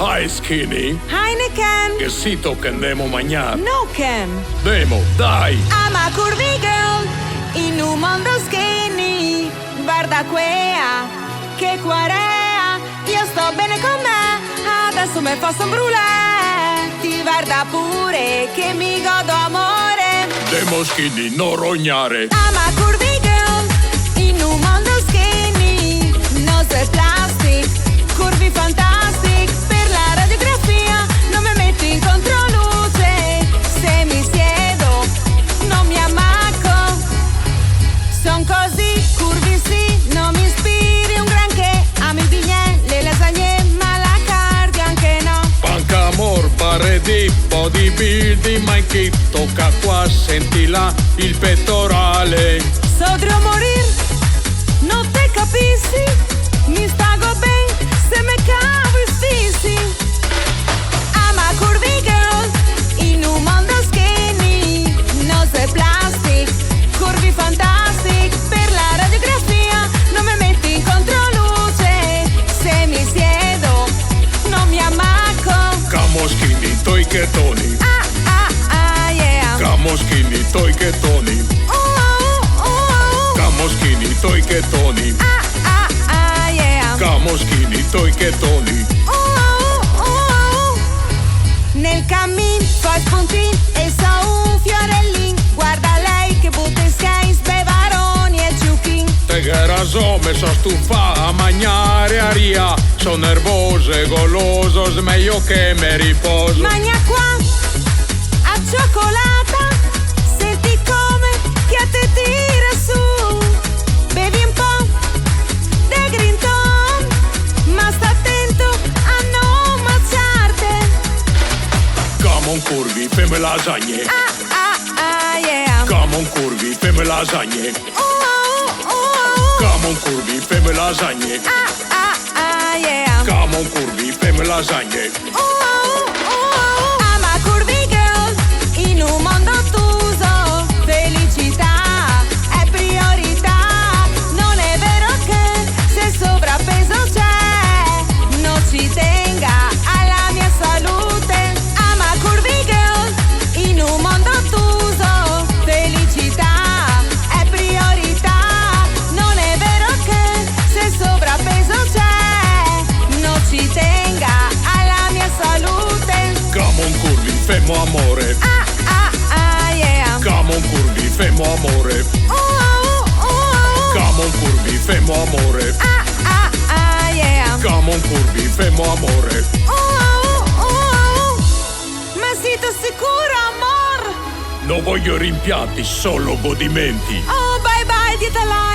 Hi Skinny, Heineken, che sito che andiamo a mangiare? no Ken. Demo, dai! I'm a curvy girl in un mondo skinny. Guarda quea, che quarea. Io sto bene con me, adesso me posso brulare. Ti guarda pure che mi godo amore. Demo Skinny, non rognare! I'm a curvy girl in un mondo skinny. No sei plastic, curvi fantastic. Per la radiografia non mi metti in controluce. Se mi siedo non mi ammacco. Son così curvi sì, non mi ispiri un granché. Ami il bignè, le lasagne, ma la cardio anche no. Panca amor, pare di bodybuilding, ma chi tocca qua, senti là il pettorale. Sodrio morir, non te capisci. Mi stago ben, se me cavo i stessi. I'm a curvy girl in un mondo skinny. No sei plastic, curvi fantastic. Per la radiografia non mi metti in controluce. Se mi siedo non mi ammacco. Camo Skinny, toi che toni. Yeah. Camo Skinny, toi che toni. Camo Skinny, toi che toni. Yeah. Camo Skinny, toi che toni. Nel cammin fai spuntin e so un fiorellin. Guarda lei che butta in sky, sbevaroni e ciuchin. Te che raso, mi so stufa a mangiare aria. Sono nervoso e goloso, smeglio che mi riposo. Magna qua, a cioccolata. Senti come che a te tira su. Bevi un po' de green tone, ma sta attento a non macciarte. Come on curvi, fammi lasagne. Yeah. Come on curvi, fammi lasagne. Come on curvi, fammi lasagne. Yeah. Come on curvi, fammi lasagne. I'm a curvy girl in un mondo ottuso. Felicità è priorità. Non è vero che se sovrappeso c'è, non ci tenga alla mia salute. I'm a curvy girl in un mondo ottuso. Felicità è priorità. Non è vero che se sovrappeso c'è, non ci tenga alla mia salute. Come on curvi, femo amore. Yeah. Come on curvi, femo amore. Come on curvi, femo amore. Yeah. Come on curvi, femo amore. Ma sito sicuro, amor? Non voglio rimpianti, solo godimenti. Oh, bye bye, dieta live.